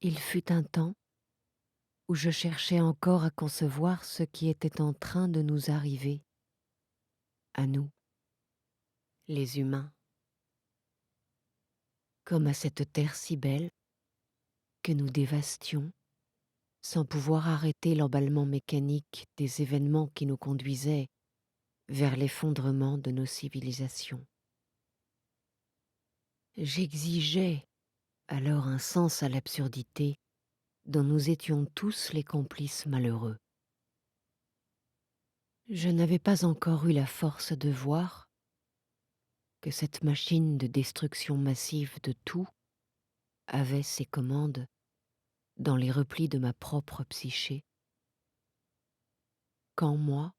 Il fut un temps où je cherchais encore à concevoir ce qui était en train de nous arriver, à nous, les humains, comme à cette terre si belle que nous dévastions sans pouvoir arrêter l'emballement mécanique des événements qui nous conduisaient vers l'effondrement de nos civilisations. J'exigeais alors un sens à l'absurdité dont nous étions tous les complices malheureux. Je n'avais pas encore eu la force de voir que cette machine de destruction massive de tout avait ses commandes dans les replis de ma propre psyché, qu'en moi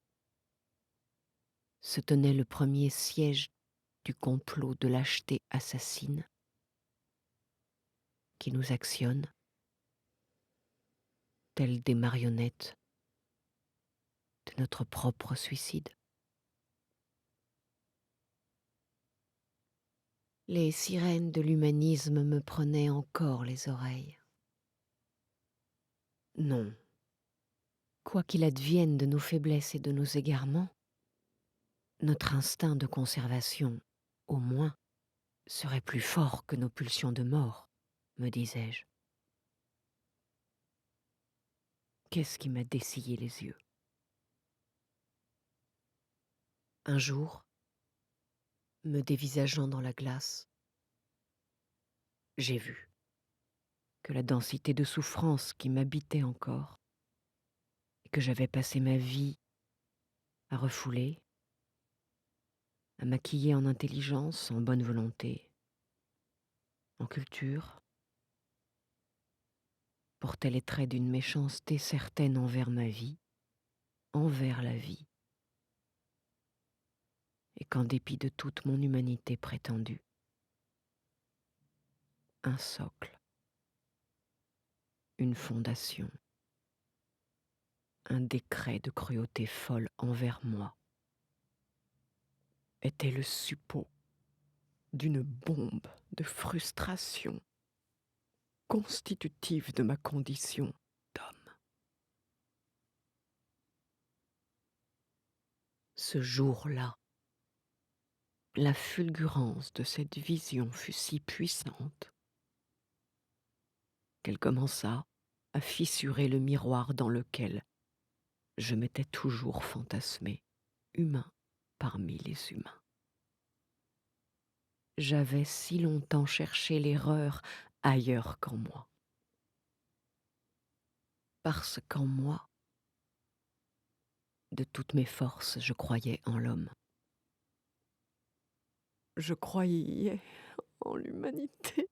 se tenait le premier siège du complot de lâcheté assassine qui nous actionne, telles des marionnettes de notre propre suicide. Les sirènes de l'humanisme me prenaient encore les oreilles. Non, quoi qu'il advienne de nos faiblesses et de nos égarements, notre instinct de conservation, au moins, serait plus fort que nos pulsions de mort, me disais-je. Qu'est-ce qui m'a dessillé les yeux? Un jour, me dévisageant dans la glace, j'ai vu que la densité de souffrance qui m'habitait encore, et que j'avais passé ma vie à refouler, à maquiller en intelligence, en bonne volonté, en culture, portait les traits d'une méchanceté certaine envers ma vie, envers la vie, et qu'en dépit de toute mon humanité prétendue, un socle, une fondation, un décret de cruauté folle envers moi, était le suppôt d'une bombe de frustration constitutive de ma condition d'homme. Ce jour-là, la fulgurance de cette vision fut si puissante qu'elle commença à fissurer le miroir dans lequel je m'étais toujours fantasmé, humain parmi les humains. J'avais si longtemps cherché l'erreur ailleurs qu'en moi. Parce qu'en moi, de toutes mes forces, je croyais en l'homme. Je croyais en l'humanité,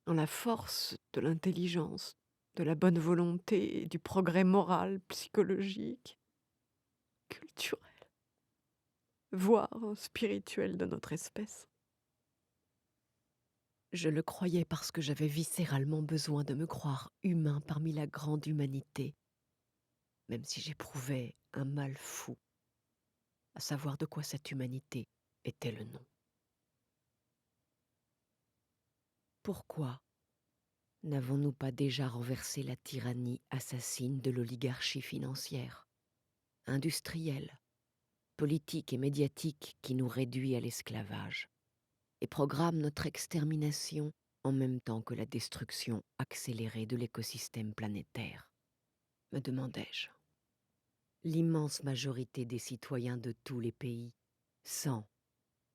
en la force de l'intelligence, de la bonne volonté et du progrès moral, psychologique, culturel, voire spirituel de notre espèce. Je le croyais parce que j'avais viscéralement besoin de me croire humain parmi la grande humanité, même si j'éprouvais un mal fou à savoir de quoi cette humanité était le nom. Pourquoi n'avons-nous pas déjà renversé la tyrannie assassine de l'oligarchie financière, industrielle, politique et médiatique qui nous réduit à l'esclavage et programme notre extermination en même temps que la destruction accélérée de l'écosystème planétaire, me demandais-je. L'immense majorité des citoyens de tous les pays sent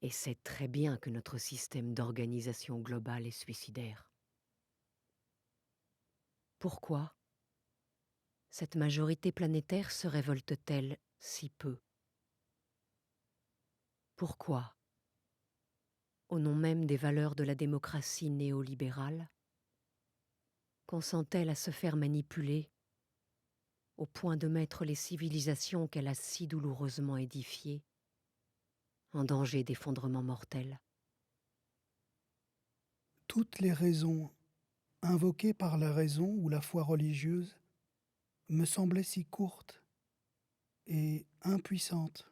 et sait très bien que notre système d'organisation globale est suicidaire. Pourquoi cette majorité planétaire se révolte-t-elle si peu? Pourquoi, au nom même des valeurs de la démocratie néolibérale, consent-elle à se faire manipuler au point de mettre les civilisations qu'elle a si douloureusement édifiées en danger d'effondrement mortel? Toutes les raisons invoquées par la raison ou la foi religieuse me semblaient si courtes et impuissantes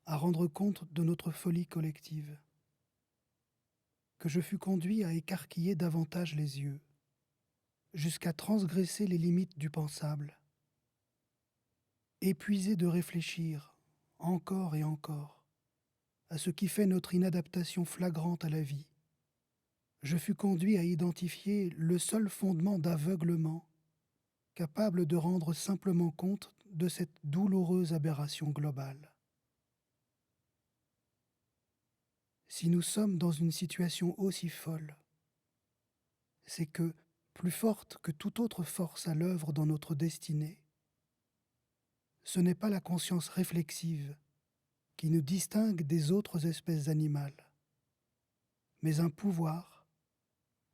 à rendre compte de notre folie collective. que je fus conduit à écarquiller davantage les yeux, jusqu'à transgresser les limites du pensable, épuisé de réfléchir, encore et encore, à ce qui fait notre inadaptation flagrante à la vie. Je fus conduit à identifier le seul fondement d'aveuglement capable de rendre simplement compte de cette douloureuse aberration globale. Si nous sommes dans une situation aussi folle, c'est que, plus forte que toute autre force à l'œuvre dans notre destinée, ce n'est pas la conscience réflexive qui nous distingue des autres espèces animales, mais un pouvoir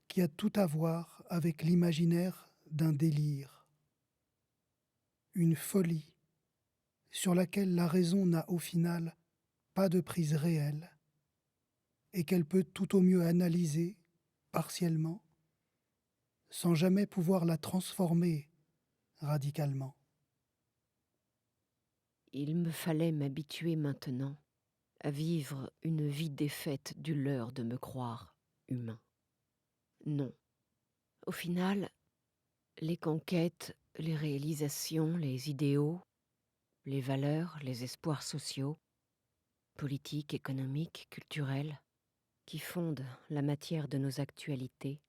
qui a tout à voir avec l'imaginaire d'un délire, une folie sur laquelle la raison n'a au final pas de prise réelle et qu'elle peut tout au mieux analyser partiellement sans jamais pouvoir la transformer radicalement. Il me fallait m'habituer maintenant à vivre une vie défaite du leurre de me croire humain. Non. Au final, les conquêtes, les réalisations, les idéaux, les valeurs, les espoirs sociaux, politiques, économiques, culturels, qui fondent la matière de nos actualités,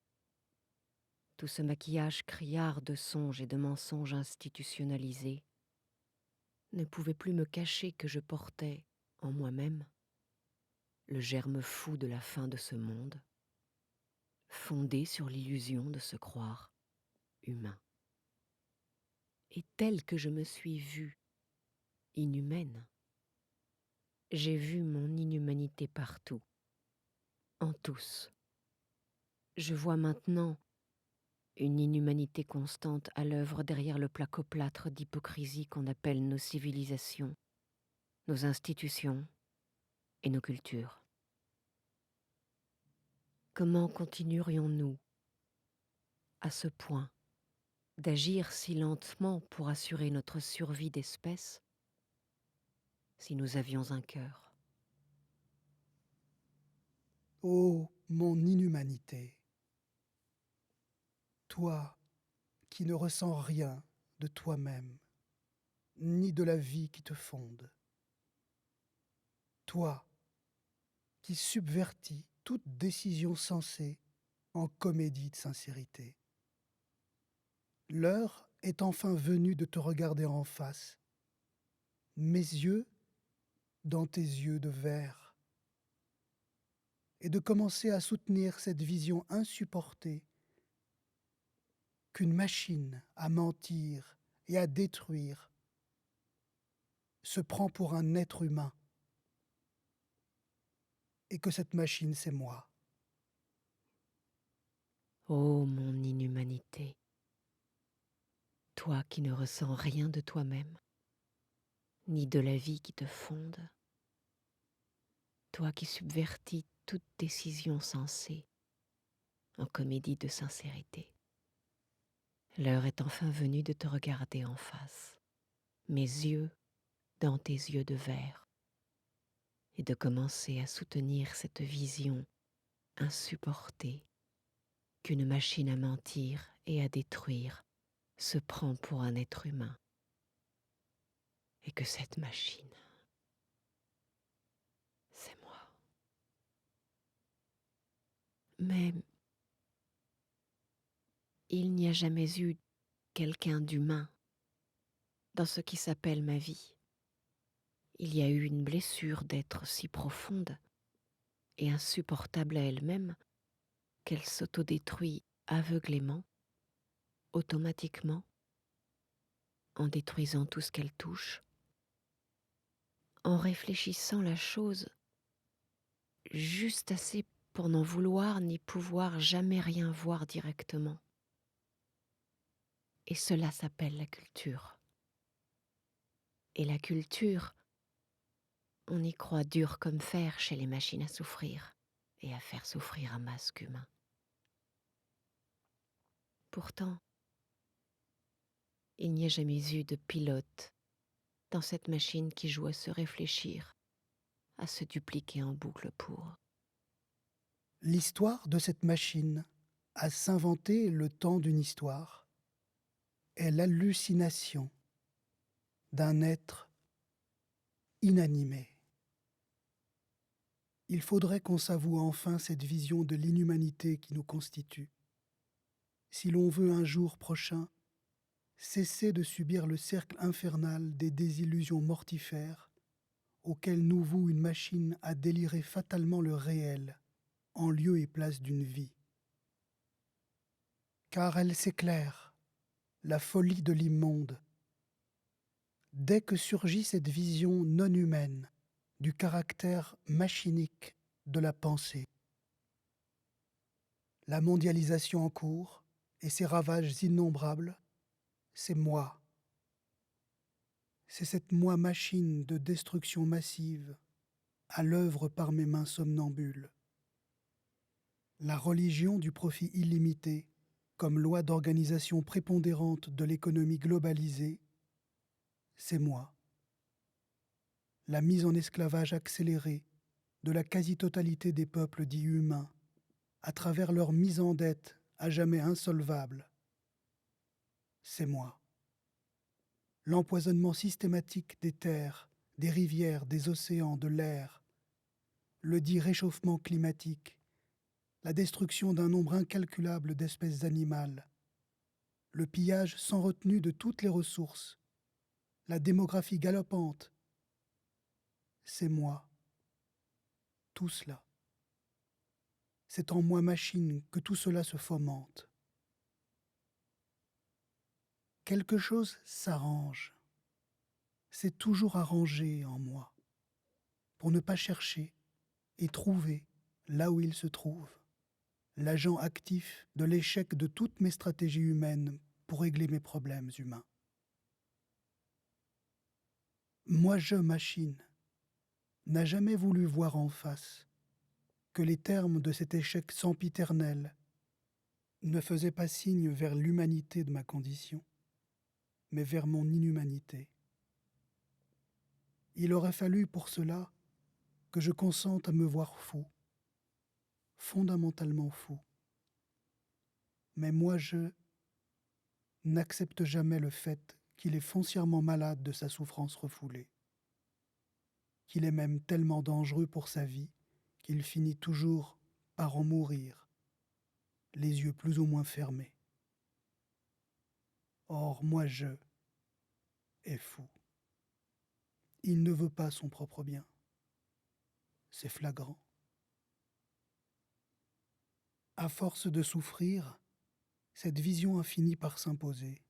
tout ce maquillage criard de songes et de mensonges institutionnalisés, ne pouvait plus me cacher que je portais, en moi-même, le germe fou de la fin de ce monde, fondé sur l'illusion de se croire humain. Et telle que je me suis vue inhumaine, j'ai vu mon inhumanité partout, en tous. Je vois maintenant une inhumanité constante à l'œuvre derrière le placoplâtre d'hypocrisie qu'on appelle nos civilisations, nos institutions et nos cultures. Comment continuerions-nous, à ce point, d'agir si lentement pour assurer notre survie d'espèce si nous avions un cœur? Ô mon inhumanité, toi qui ne ressens rien de toi-même, ni de la vie qui te fonde, toi qui subvertis toute décision sensée en comédie de sincérité. L'heure est enfin venue de te regarder en face, mes yeux dans tes yeux de verre, et de commencer à soutenir cette vision insupportée qu'une machine à mentir et à détruire se prend pour un être humain, et que cette machine, c'est moi. Ô mon inhumanité, toi qui ne ressens rien de toi-même, ni de la vie qui te fonde, toi qui subvertis toute décision sensée en comédie de sincérité. L'heure est enfin venue de te regarder en face, mes yeux dans tes yeux de verre, et de commencer à soutenir cette vision insupportée qu'une machine à mentir et à détruire se prend pour un être humain, et que cette machine, c'est moi. Mais il n'y a jamais eu quelqu'un d'humain dans ce qui s'appelle ma vie. Il y a eu une blessure d'être si profonde et insupportable à elle-même qu'elle s'autodétruit aveuglément, automatiquement, en détruisant tout ce qu'elle touche, en réfléchissant la chose juste assez pour n'en vouloir ni pouvoir jamais rien voir directement. Et cela s'appelle la culture. Et la culture, on y croit dur comme fer chez les machines à souffrir et à faire souffrir un masque humain. Pourtant, il n'y a jamais eu de pilote dans cette machine qui joue à se réfléchir, à se dupliquer en boucle pour. L'histoire de cette machine à s'inventer le temps d'une histoire est l'hallucination d'un être inanimé. Il faudrait qu'on s'avoue enfin cette vision de l'inhumanité qui nous constitue. Si l'on veut un jour prochain cesser de subir le cercle infernal des désillusions mortifères auxquelles nous voue une machine à délirer fatalement le réel en lieu et place d'une vie. Car elle s'éclaire, la folie de l'immonde. Dès que surgit cette vision non humaine du caractère machinique de la pensée, la mondialisation en cours et ses ravages innombrables, c'est moi. C'est cette moi machine de destruction massive à l'œuvre par mes mains somnambules. La religion du profit illimité, comme loi d'organisation prépondérante de l'économie globalisée, c'est moi. La mise en esclavage accélérée de la quasi-totalité des peuples dits humains, à travers leur mise en dette à jamais insolvable, c'est moi. L'empoisonnement systématique des terres, des rivières, des océans, de l'air, le dit réchauffement climatique, la destruction d'un nombre incalculable d'espèces animales, le pillage sans retenue de toutes les ressources, la démographie galopante, c'est moi, tout cela. C'est en moi machine que tout cela se fomente. Quelque chose s'arrange, c'est toujours arrangé en moi, pour ne pas chercher et trouver là où il se trouve, l'agent actif de l'échec de toutes mes stratégies humaines pour régler mes problèmes humains. Moi, machine, n'a jamais voulu voir en face que les termes de cet échec sempiternel ne faisaient pas signe vers l'humanité de ma condition, mais vers mon inhumanité. Il aurait fallu pour cela que je consente à me voir fou, fondamentalement fou. Mais moi, je n'accepte jamais le fait qu'il est foncièrement malade de sa souffrance refoulée, qu'il est même tellement dangereux pour sa vie qu'il finit toujours par en mourir, les yeux plus ou moins fermés. Or, moi, je est fou. Il ne veut pas son propre bien. C'est flagrant. À force de souffrir, cette vision a fini par s'imposer.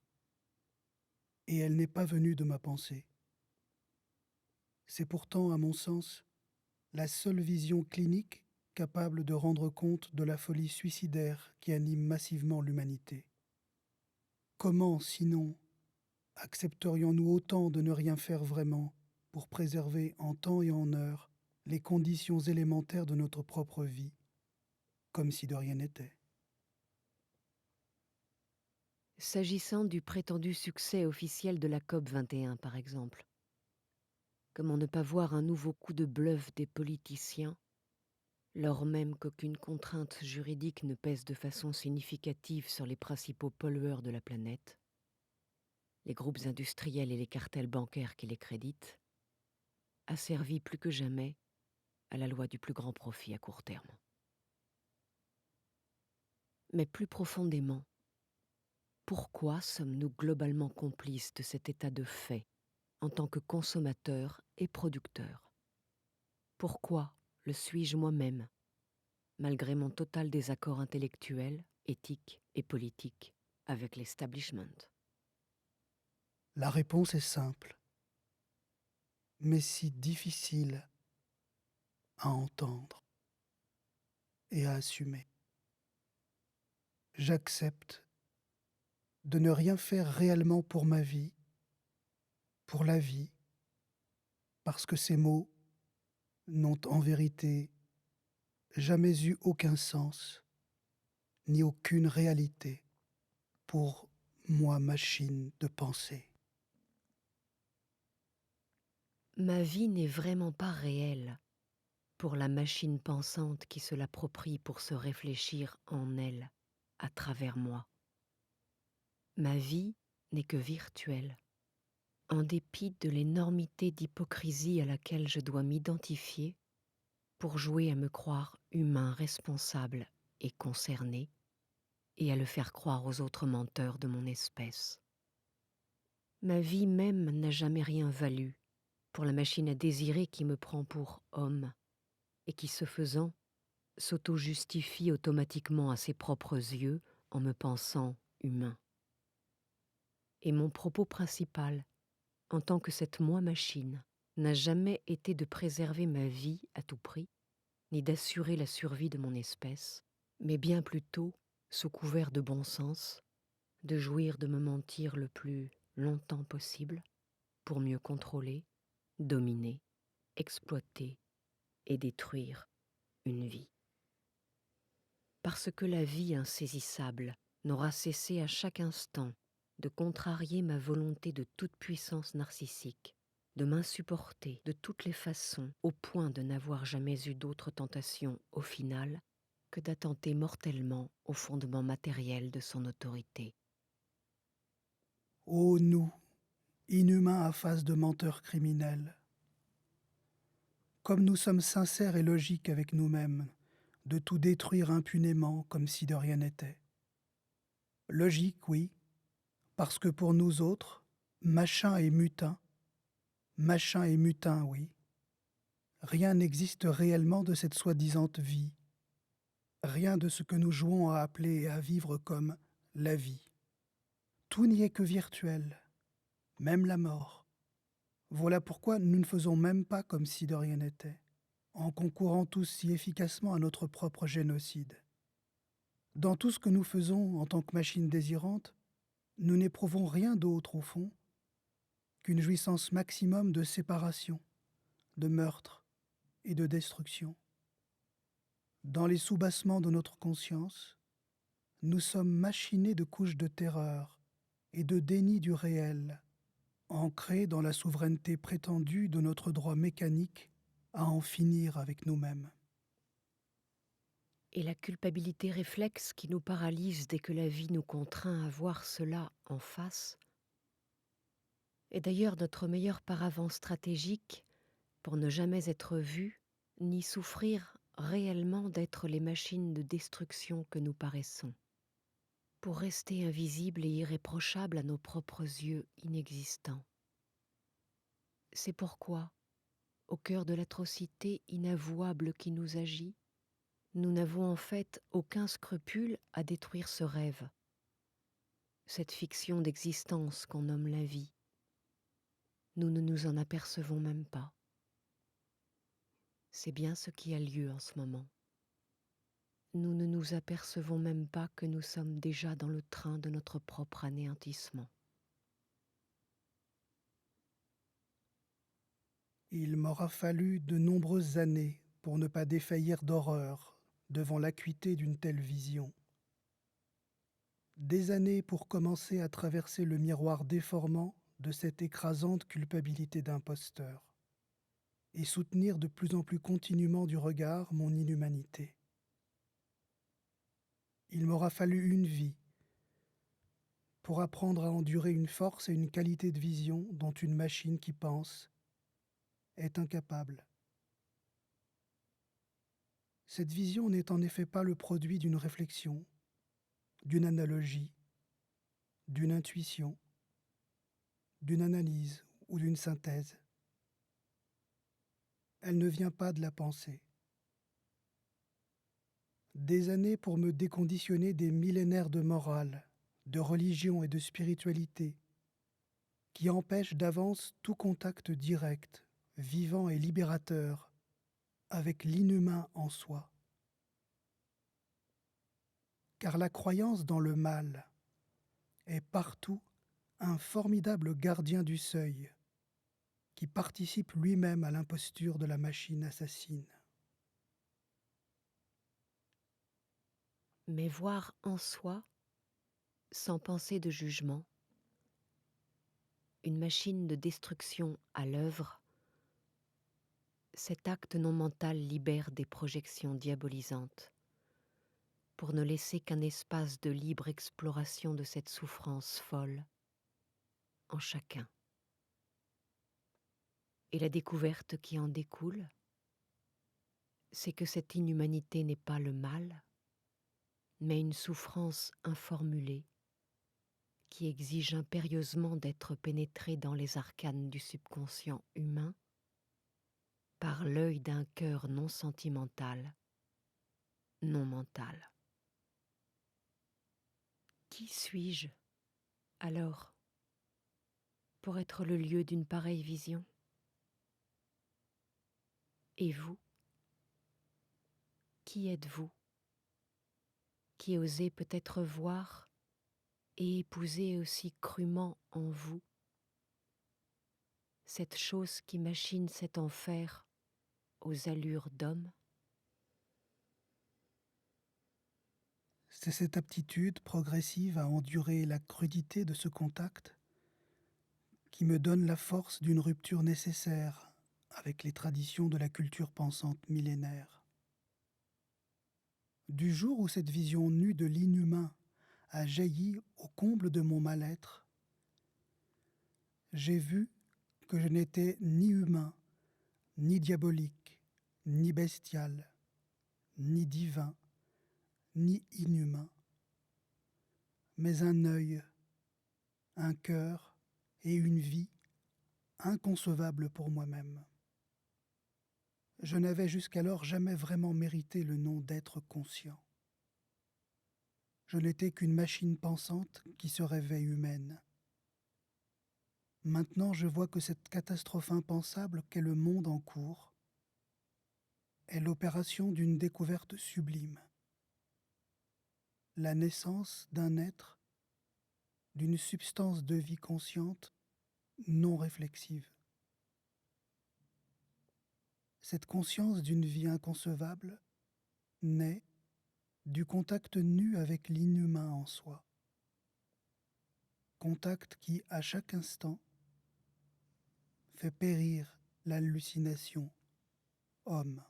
Et elle n'est pas venue de ma pensée. C'est pourtant, à mon sens, la seule vision clinique capable de rendre compte de la folie suicidaire qui anime massivement l'humanité. Comment, sinon, accepterions-nous autant de ne rien faire vraiment pour préserver en temps et en heure les conditions élémentaires de notre propre vie, comme si de rien n'était? S'agissant du prétendu succès officiel de la COP 21, par exemple, comment ne pas voir un nouveau coup de bluff des politiciens, lors même qu'aucune contrainte juridique ne pèse de façon significative sur les principaux pollueurs de la planète, les groupes industriels et les cartels bancaires qui les créditent, asservis plus que jamais à la loi du plus grand profit à court terme. Mais plus profondément, pourquoi sommes-nous globalement complices de cet état de fait en tant que consommateurs et producteurs? Pourquoi le suis-je moi-même, malgré mon total désaccord intellectuel, éthique et politique avec l'establishment? La réponse est simple, mais si difficile à entendre et à assumer. J'accepte de ne rien faire réellement pour ma vie, pour la vie, parce que ces mots n'ont en vérité jamais eu aucun sens, ni aucune réalité pour moi, machine de pensée. Ma vie n'est vraiment pas réelle, pour la machine pensante qui se l'approprie pour se réfléchir en elle, à travers moi. Ma vie n'est que virtuelle, en dépit de l'énormité d'hypocrisie à laquelle je dois m'identifier pour jouer à me croire humain responsable et concerné, et à le faire croire aux autres menteurs de mon espèce. Ma vie même n'a jamais rien valu pour la machine à désirer qui me prend pour homme, et qui, ce faisant, s'auto-justifie automatiquement à ses propres yeux en me pensant humain. Et mon propos principal, en tant que cette moi-machine, n'a jamais été de préserver ma vie à tout prix, ni d'assurer la survie de mon espèce, mais bien plutôt, sous couvert de bon sens, de jouir de me mentir le plus longtemps possible pour mieux contrôler, dominer, exploiter et détruire une vie. Parce que la vie insaisissable n'aura cessé à chaque instant de contrarier ma volonté de toute puissance narcissique, de m'insupporter de toutes les façons au point de n'avoir jamais eu d'autre tentation au final que d'attenter mortellement au fondement matériel de son autorité. Ô nous, inhumains à face de menteurs criminels, comme nous sommes sincères et logiques avec nous-mêmes, de tout détruire impunément comme si de rien n'était. Logique, oui, parce que pour nous autres, machin et mutin, oui, rien n'existe réellement de cette soi-disante vie, rien de ce que nous jouons à appeler et à vivre comme la vie. Tout n'y est que virtuel, même la mort. Voilà pourquoi nous ne faisons même pas comme si de rien n'était, en concourant tous si efficacement à notre propre génocide. Dans tout ce que nous faisons en tant que machine désirante, nous n'éprouvons rien d'autre au fond qu'une jouissance maximum de séparation, de meurtre et de destruction. Dans les soubassements de notre conscience, nous sommes machinés de couches de terreur et de déni du réel, ancrés dans la souveraineté prétendue de notre droit mécanique à en finir avec nous-mêmes. Et la culpabilité réflexe qui nous paralyse dès que la vie nous contraint à voir cela en face est d'ailleurs notre meilleur paravent stratégique pour ne jamais être vus ni souffrir réellement d'être les machines de destruction que nous paraissons, pour rester invisibles et irréprochables à nos propres yeux inexistants. C'est pourquoi, au cœur de l'atrocité inavouable qui nous agit, nous n'avons en fait aucun scrupule à détruire ce rêve, cette fiction d'existence qu'on nomme la vie. Nous ne nous en apercevons même pas. C'est bien ce qui a lieu en ce moment. Nous ne nous apercevons même pas que nous sommes déjà dans le train de notre propre anéantissement. Il m'aura fallu de nombreuses années pour ne pas défaillir d'horreur devant l'acuité d'une telle vision. Des années pour commencer à traverser le miroir déformant de cette écrasante culpabilité d'imposteur et soutenir de plus en plus continuellement du regard mon inhumanité. Il m'aura fallu une vie pour apprendre à endurer une force et une qualité de vision dont une machine qui pense est incapable. Cette vision n'est en effet pas le produit d'une réflexion, d'une analogie, d'une intuition, d'une analyse ou d'une synthèse. Elle ne vient pas de la pensée. Des années pour me déconditionner des millénaires de morale, de religion et de spiritualité qui empêchent d'avance tout contact direct, vivant et libérateur avec l'inhumain en soi. Car la croyance dans le mal est partout un formidable gardien du seuil qui participe lui-même à l'imposture de la machine assassine. Mais voir en soi, sans pensée de jugement, une machine de destruction à l'œuvre, cet acte non mental libère des projections diabolisantes pour ne laisser qu'un espace de libre exploration de cette souffrance folle en chacun. Et la découverte qui en découle, c'est que cette inhumanité n'est pas le mal, mais une souffrance informulée qui exige impérieusement d'être pénétrée dans les arcanes du subconscient humain par l'œil d'un cœur non sentimental, non mental. Qui suis-je, alors, pour être le lieu d'une pareille vision? Et vous, qui êtes-vous, qui osez peut-être voir et épouser aussi crûment en vous cette chose qui machine cet enfer aux allures d'homme? C'est cette aptitude progressive à endurer la crudité de ce contact qui me donne la force d'une rupture nécessaire avec les traditions de la culture pensante millénaire. Du jour où cette vision nue de l'inhumain a jailli au comble de mon mal-être, j'ai vu que je n'étais ni humain, ni diabolique, ni bestial, ni divin, ni inhumain, mais un œil, un cœur et une vie inconcevables pour moi-même. Je n'avais jusqu'alors jamais vraiment mérité le nom d'être conscient. Je n'étais qu'une machine pensante qui se réveille humaine. Maintenant, je vois que cette catastrophe impensable qu'est le monde en cours est l'opération d'une découverte sublime, la naissance d'un être, d'une substance de vie consciente non réflexive. Cette conscience d'une vie inconcevable naît du contact nu avec l'inhumain en soi, contact qui, à chaque instant, fait périr l'hallucination homme.